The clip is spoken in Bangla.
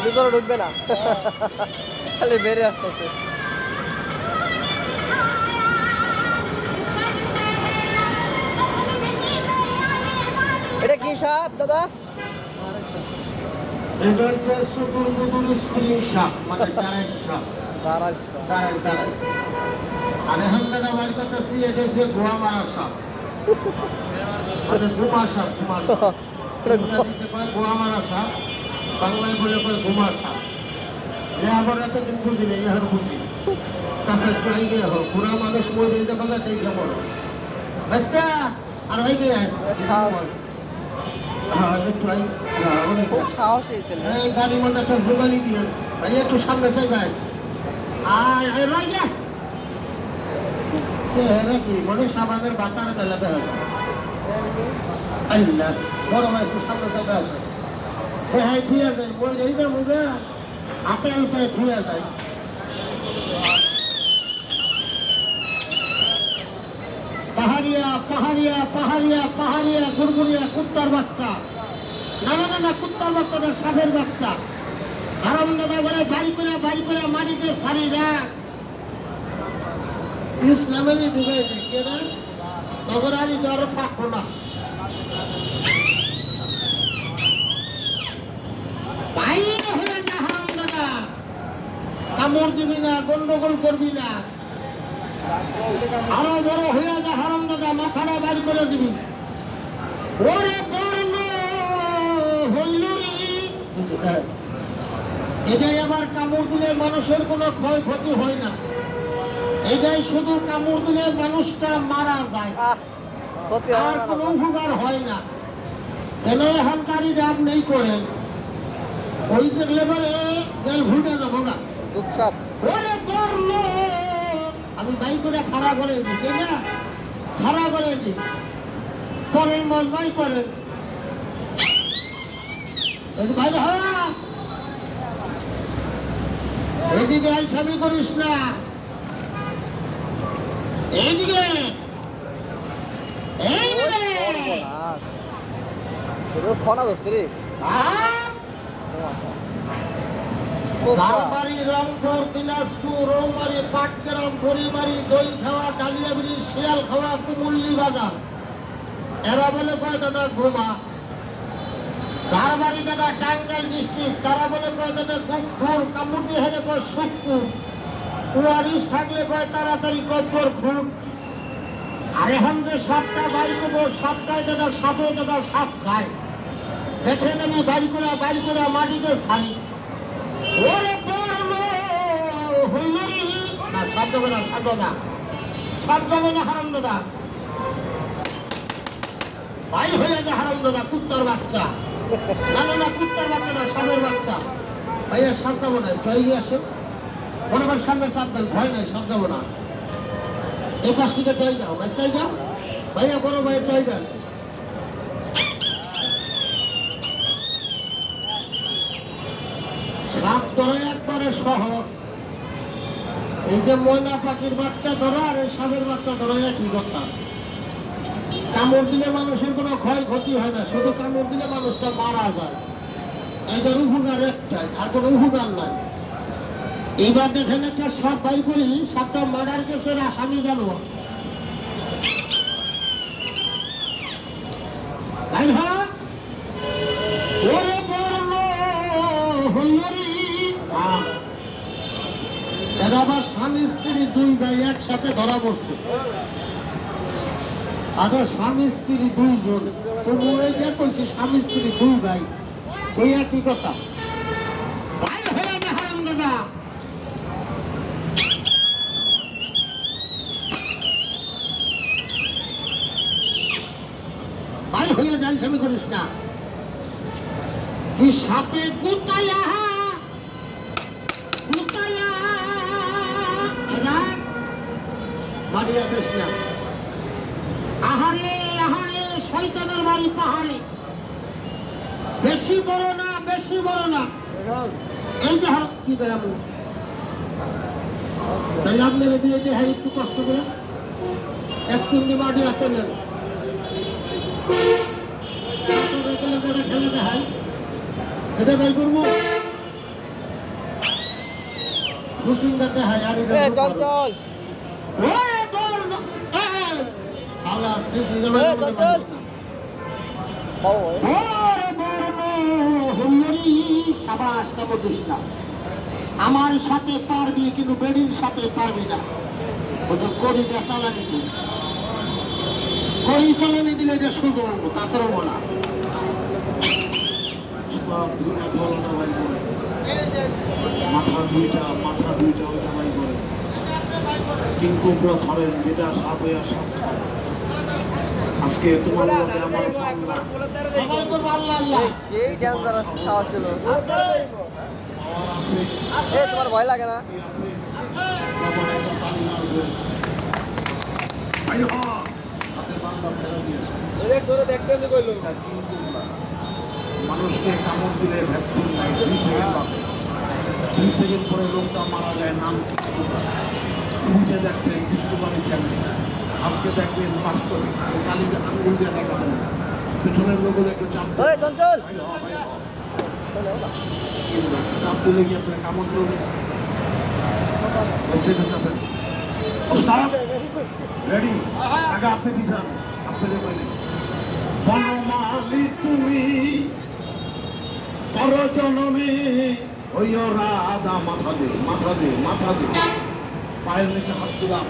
ভিতরে ঢুকবে না, খালি বেরিয়ে আসতেছে। এটা কি সাপ দাদা? এটা হচ্ছে সুদূর স্কুলিং সাপ, মানে কারেন্ট সাপ। দারাস কারেন্ট। আর এখন যেটা বাইর করতেছি এটা হচ্ছে গোয়া মারা সাপ, মানে গুমা সাপ। ইংরাজিতে কয় গোয়া মারা সাপ, বাংলায় বলে কয় গুমা সাপ। আবার এতদিন বুঝি নেই, এখন বুঝি। পুরা মানুষ মই দিতে পারলে তাই কেমন আর হয়ে গিয়ে খুব সাহসী ছিল। এই গাড়ির মধ্যে একটা জোগালি দিয়ে ভাই একটু সামনে চাই ভাই। আর কি মনে সাবানের বাতার বেলা দেখা যায়। আল্লাহ বড় ভাই একটু সামনে চাই ভাই। হ্যাঁ ঠিক আছে, মই এই না মুখে আপে আপে ঠিক আছে। পাহাড়িয়া গুড়গুড়িয়া কুত্তার বাচ্চা। না কুত্তার বাচ্চা না, সাপের বাচ্চা। আরাম দাদা করে বাড়ি করে মাটিতে সারি রাখ। ইসলামেরই ঢুকাইছে কে না, তখন আমি ধরো থাকবো না। বাইরে হয়ে না হারাম দাদা, কামড় দিবি না, গন্ডগোল করবি না। আরো বড় হয়ে যা হারাম দাদা, মাথাটা বাড়ি করে দিবি। ওরে বর্ণ হইল রে, এটাই আবার কামড় দিলে মানুষের কোনো ক্ষয়ক্ষতি হয় না। এটাই শুধু কামড় দিলে মানুষটা মারা যায়, আর কোনো উপকার হয় না। কেন এখানকারই রাগ নেই করেন, ওই যে লেবারে গেল ভুলতে যাবো না। ওরে বর্ণ আমি বাই করে খাড়া করে দিই না, খাড়া করে দিই করেন মন বাই করেন ভাই। হ্যাঁ এইদিকে আলসামি করিস না, এইদিকে ফোনা ধরছে রে। বারবাড়ি, রংপুর, দিনাজপুর, রৌমারি, পাটগ্রাম, পরিবারি, দই খাওয়া, ডালিয়াবিড়ি, শিয়াল খাওয়া, কুমুল্লি বাজার। এরা বলে কয় দাদা ঘুমা। তার বাড়ি দাদা টাঙ্গাইল ডিস্ট্রিক্ট, তারা বলে কয় দাদা কুকুর। কামুটি হেরে কয় শুকুর। কুয়ারিশ থাকলে কয় তাড়াতাড়ি কব্বর ফুট। আর এখন যে সাপটা বাড়ি করবো, সাপটাই দাদা সাপে দাদা সাপ খায়। দেখে আমি বাড়ি করে মাটিতে ছাড়ি। ওরে বর্ণ হইল রে, না সব যাবে না, সব যাবে না হারাম দাদা। ভাই হয়ে যা হারাম দাদা, কুত্তার বাচ্চা। না কুত্তার বাচ্চা না, সাপের বাচ্চা। ভাইয়া সাপ যাবো না, জয় গিয়ে আসে বরাবর সামনে সাপ দেন, ভয় নাই, সাপ যাবো না। এই পাশ থেকে জয় যাও, রাস্তায় যাও ভাইয়া, বড় ভাই জয় দেন। সাপ ধরা একবারে সহজ। এই যে ময়না পাখির বাচ্চা ধরা আর এই সাপের বাচ্চা ধরা একই কথা। কামড় দিলে মানুষের কোনো ক্ষয়ক্ষতি হয় না, শুধু কামড় দিলে মানুষটা মারা যায়। এদের উপকার একটাই, আর কোনো উপকার নাই। এইবার দেখেন একটা সাপ বাই করি, সাপটা মার্ডার কেসের আসামি জানো। এরা আবার স্বামী স্ত্রী দুই ভাই একসাথে ধরা পড়ছে। আবার স্বামী স্ত্রী দুইজন, তবু এই যে কইছি স্বামী স্ত্রী দুই ভাই, ওই একই কথা। ভাই হয়ে না হারাম দাদা, ভাই হয়ে যান, স্বামী করিস না। তুই সাপে গুতাইয়া মারিয়া কৃষ্ণা। আহারে আহারে শয়তানের বাড়ি পাহাড়ে, বেশি বড় না, এই যে হার কি করে আমি তাই আপনার দিয়ে যে হ্যাঁ একটু কষ্ট করে এক সঙ্গে বাড়ি আসতে নেন, খেলে দেখাই, এটা বাই করবো। খুশিন্দাতে হাজারি এ চঞ্চল আল্লাহ শেষ হয়ে এ চঞ্চল বাবু আমার সাথে পারবি কিন্তু বেডির সাথে পারবি না ওই যে কড়ি চালানি দিল কড়ি চালানি দিলে যে শুধু তাতেও বলা মাথা দুইটা ওইটা বাই করে কিংকোবরা ছাড়েন যেটা সাপ হয়ে আসা আজকে তোমার মধ্যে আমার পাল্লা। সবাই করবো আল্লাহ আল্লাহ সেই ড্যান্সার সাহস ছিল পাওয়ার আছে, এ তোমার ভয় লাগে না বাবার একটা তালি মারবে। বাইরে হ, হাতে বান্দা ফেলে দিয়ে। এটা কিংকোবরা। মানুষকে কামড় দিলে ভ্যাকসিন নাই 2 সেকেন্ড বাদে 2 সেকেন্ড পরে লোকটা মারা যায় নাম কিংকোবরা। টিভিতে দেখছেন কিংকোবরার ফ্যামিলি আজকে দেখবেন বাস্তবে কালি আঙ্গুল দিয়ে দেখাবেন পেছনের লোকের একটু চাপ ওই চঞ্চল বাইরে হ, বাইরে হ। চাপ দিলে কি আপনার কামড় করবে রেডি আগে আপনি দিচ্ছেন আপনাদের বাইরে বনমালি তুমি পরজনমে ওই রাধা মাথা দে পায়ের নিচে হাত দিলাম